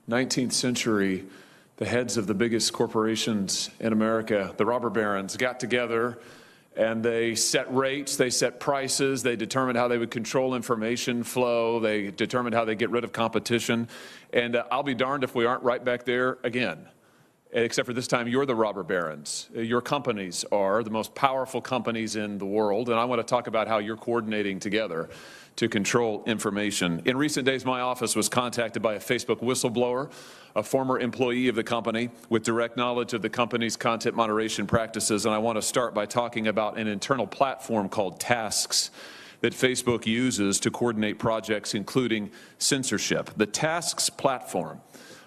19th century, the heads of the biggest corporations in America, the robber barons, got together and they set rates, they set prices, they determined how they would control information flow, they determined how they get rid of competition. And I'll be darned if we aren't right back there again. Except for this time, you're the robber barons. Your companies are the most powerful companies in the world, and I want to talk about how you're coordinating together to control information. In recent days, my office was contacted by a Facebook whistleblower, a former employee of the company with direct knowledge of the company's content moderation practices, and I want to start by talking about an internal platform called Tasks that Facebook uses to coordinate projects, including censorship. The Tasks platform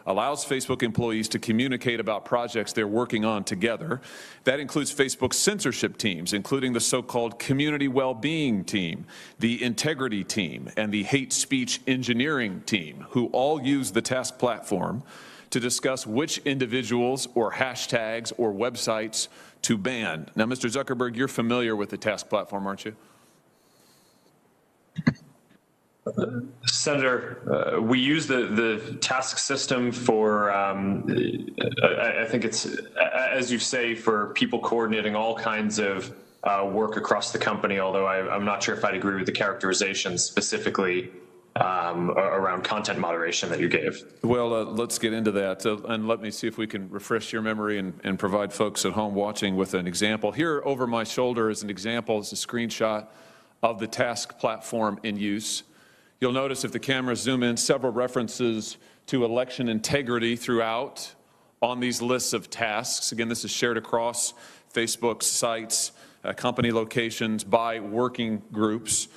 allows Facebook employees to communicate about projects they're working on together. That includes Facebook's censorship teams, including the so-called community well-being team, the integrity team, and the hate speech engineering team, who all use the Task platform to discuss which individuals or hashtags or websites to ban. Now, Mr. Zuckerberg, you're familiar with the Task platform, aren't you? Senator, we use the task system for, I think it's, as you say, for people coordinating all kinds of work across the company, although I'm not sure if I'd agree with the characterization specifically around content moderation that you gave. Well, let's get into that, and let me see if we can refresh your memory and provide folks at home watching with an example. Here over my shoulder is an example, it's a screenshot of the Task platform in use. You'll notice if the cameras zoom in, several references to election integrity throughout on these lists of tasks. Again, this is shared across Facebook's sites, company locations, by working groups.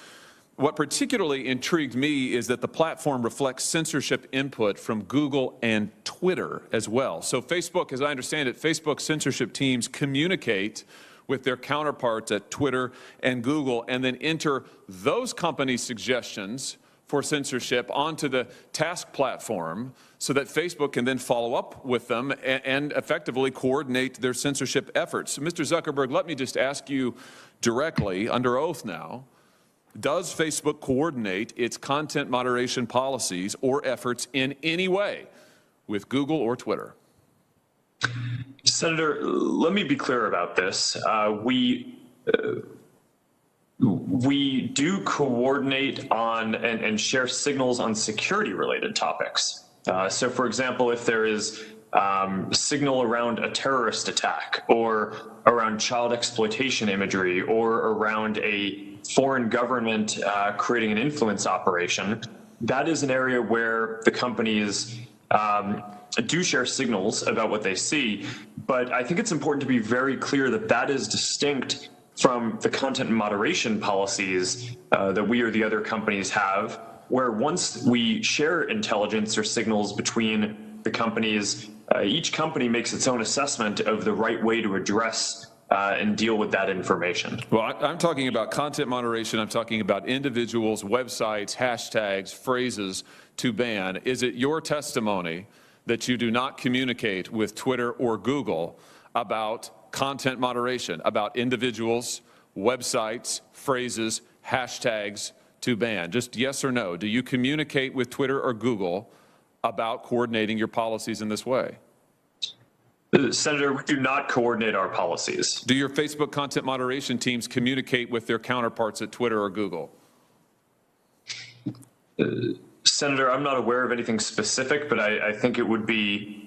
What particularly intrigued me is that the platform reflects censorship input from Google and Twitter as well. So Facebook, as I understand it, Facebook censorship teams communicate with their counterparts at Twitter and Google and then enter those companies' suggestions for censorship onto the Task platform so that Facebook can then follow up with them and effectively coordinate their censorship efforts. So, Mr. Zuckerberg, let me just ask you directly, under oath now, does Facebook coordinate its content moderation policies or efforts in any way with Google or Twitter? Senator, let me be clear about this. We do coordinate on and share signals on security-related topics. So, for example, if there is signal around a terrorist attack or around child exploitation imagery or around a foreign government creating an influence operation, that is an area where the companies do share signals about what they see. But I think it's important to be very clear that that is distinct from the content moderation policies that we or the other companies have, where once we share intelligence or signals between the companies, each company makes its own assessment of the right way to address and deal with that information. Well, I'm talking about content moderation. I'm talking about individuals, websites, hashtags, phrases to ban. Is it your testimony that you do not communicate with Twitter or Google about content moderation, about individuals, websites, phrases, hashtags to ban? Just yes or no. Do you communicate with Twitter or Google about coordinating your policies in this way? Senator, we do not coordinate our policies. Do your Facebook content moderation teams communicate with their counterparts at Twitter or Google? Senator, I'm not aware of anything specific, but I think it would be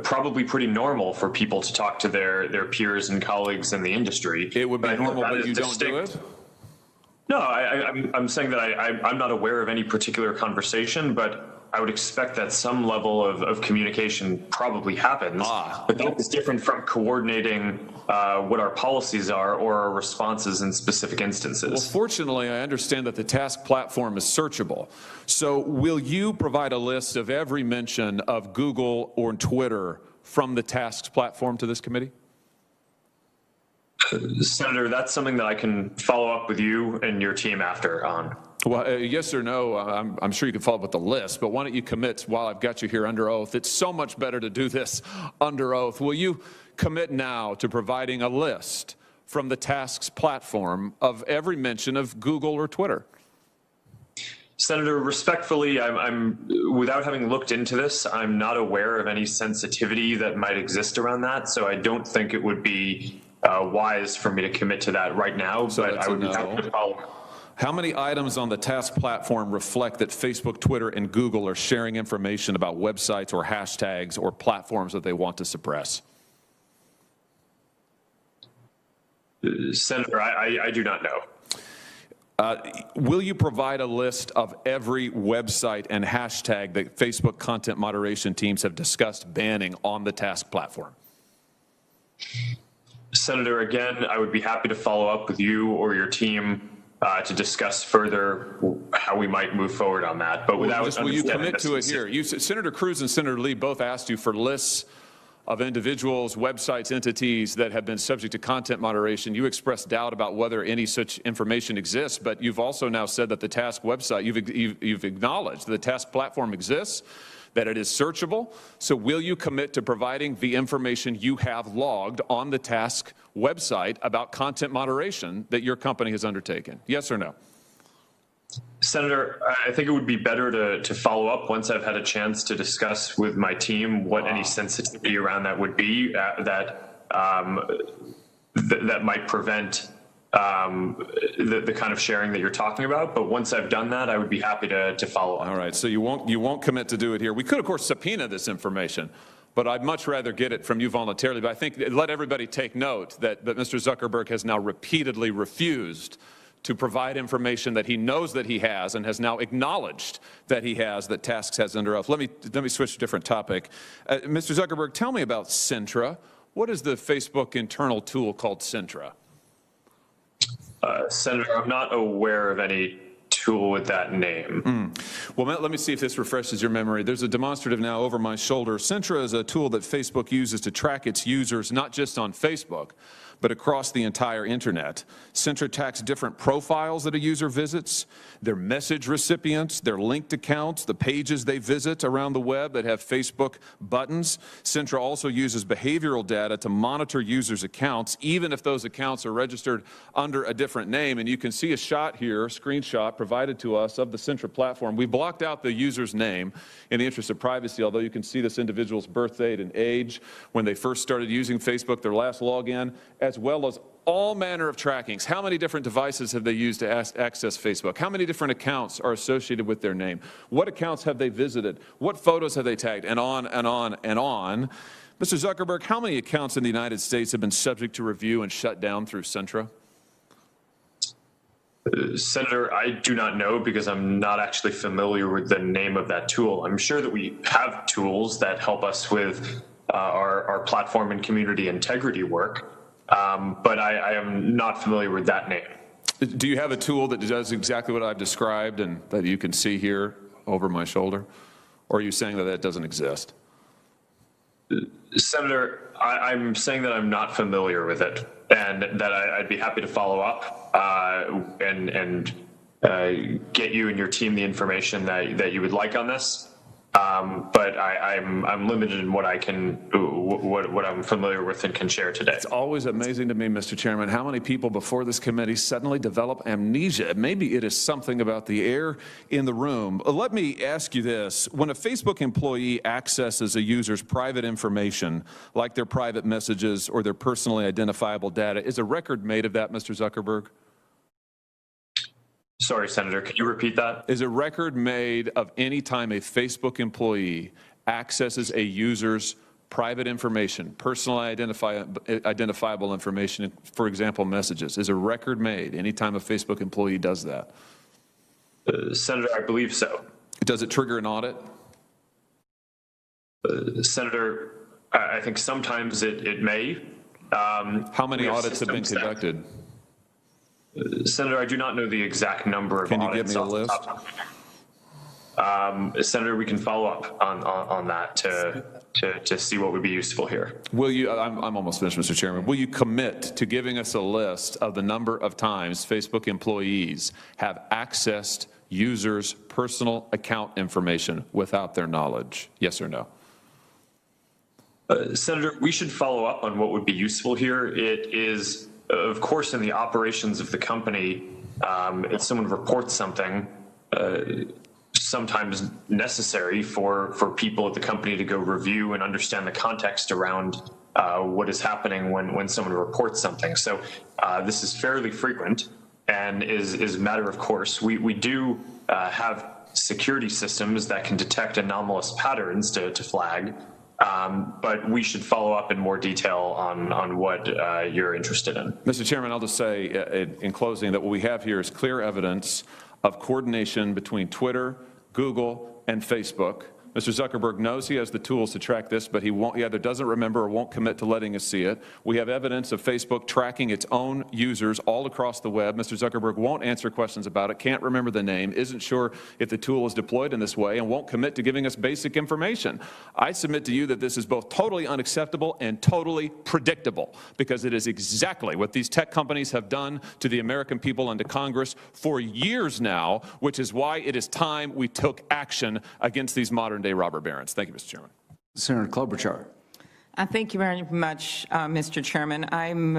probably pretty normal for people to talk to their peers and colleagues in the industry. It would be normal, but you don't do it? No, I'm saying that I'm not aware of any particular conversation, but I would expect that some level of communication probably happens. But that is different from coordinating what our policies are or our responses in specific instances. Well, fortunately, I understand that the Task platform is searchable. So will you provide a list of every mention of Google or Twitter from the Tasks platform to this committee? Senator, that's something that I can follow up with you and your team after on. Well, yes or no, I'm sure you can follow up with the list, but why don't you commit while I've got you here under oath? It's so much better to do this under oath. Will you commit now to providing a list from the Tasks platform of every mention of Google or Twitter? Senator, respectfully, I'm without having looked into this, I'm not aware of any sensitivity that might exist around that. So I don't think it would be wise for me to commit to that right now. So but I would be happy to follow. How many items on the task platform reflect that Facebook, Twitter, and Google are sharing information about websites or hashtags or platforms that they want to suppress? Senator, I do not know. Will you provide a list of every website and hashtag that Facebook content moderation teams have discussed banning on the task platform? Senator, again, I would be happy to follow up with you or your team to discuss further how we might move forward on that. But without will you commit to it here? Senator Cruz and Senator Lee both asked you for lists of individuals, websites, entities that have been subject to content moderation. You expressed doubt about whether any such information exists, but you've also now said that the task website, you've acknowledged the task platform exists, that it is searchable. So will you commit to providing the information you have logged on the task website about content moderation that your company has undertaken? Yes or no? Senator, I think it would be better to follow up once I've had a chance to discuss with my team what any sensitivity around that would be that might prevent the kind of sharing that you're talking about. But once I've done that, I would be happy to follow up. All right. So you won't commit to do it here. We could, of course, subpoena this information, but I'd much rather get it from you voluntarily. But I think let everybody take note that Mr. Zuckerberg has now repeatedly refused to provide information that he knows that he has and has now acknowledged that he has, that Tasks has under oath. Let me switch to a different topic. Mr. Zuckerberg, tell me about Sintra. What is the Facebook internal tool called Sintra? Senator, I'm not aware of any tool with that name. Well, let me see if this refreshes your memory. There's a demonstrative now over my shoulder. Sintra is a tool that Facebook uses to track its users, not just on Facebook, but across the entire internet. Sintra tracks different profiles that a user visits, their message recipients, their linked accounts, the pages they visit around the web that have Facebook buttons. Sintra also uses behavioral data to monitor users' accounts, even if those accounts are registered under a different name. And you can see a shot here, a screenshot provided to us of the Sintra platform. We blocked out the user's name in the interest of privacy, although you can see this individual's birth date and age, when they first started using Facebook, their last login, as well as all manner of trackings. How many different devices have they used to access Facebook? How many different accounts are associated with their name? What accounts have they visited? What photos have they tagged? And on and on and on. Mr. Zuckerberg, how many accounts in the United States have been subject to review and shut down through Sintra? Senator, I do not know because I'm not actually familiar with the name of that tool. I'm sure that we have tools that help us with our platform and community integrity work. But I am not familiar with that name. Do you have a tool that does exactly what I've described and that you can see here over my shoulder? Or are you saying that that doesn't exist? Senator, I'm saying that I'm not familiar with it and that I'd be happy to follow up and get you and your team the information that you would like on this. But I'm limited in what I'm familiar with and can share today. It's always amazing to me, Mr. Chairman, how many people before this committee suddenly develop amnesia. Maybe it is something about the air in the room. Let me ask you this. When a Facebook employee accesses a user's private information, like their private messages or their personally identifiable data, is a record made of that, Mr. Zuckerberg? Sorry, Senator, can you repeat that? Is a record made of any time a Facebook employee accesses a user's private information, personally identifiable information, for example, messages? Is a record made any time a Facebook employee does that? Senator, I believe so. Does it trigger an audit? Senator, I think sometimes it may. How many audits have been conducted? Senator, I do not know the exact number of audits. Can you give me a list? Senator, we can follow up on that to see what would be useful here. Will you, I'm almost finished, Mr. Chairman. Will you commit to giving us a list of the number of times Facebook employees have accessed users' personal account information without their knowledge? Yes or no? Senator, we should follow up on what would be useful here. It is, of course, in the operations of the company, if someone reports something, sometimes necessary for people at the company to go review and understand the context around what is happening when someone reports something. So this is fairly frequent and is a matter of course. We do have security systems that can detect anomalous patterns to flag, but we should follow up in more detail on what you're interested in. Mr. Chairman, I'll just say in closing that what we have here is clear evidence of coordination between Twitter, Google, and Facebook. Mr. Zuckerberg knows he has the tools to track this, but he either doesn't remember or won't commit to letting us see it. We have evidence of Facebook tracking its own users all across the web. Mr. Zuckerberg won't answer questions about it, can't remember the name, isn't sure if the tool is deployed in this way, and won't commit to giving us basic information. I submit to you that this is both totally unacceptable and totally predictable, because it is exactly what these tech companies have done to the American people and to Congress for years now, which is why it is time we took action against these modern-day robber barons. Thank you, Mr. Chairman. Senator Klobuchar. Thank you very much, Mr. Chairman. I'm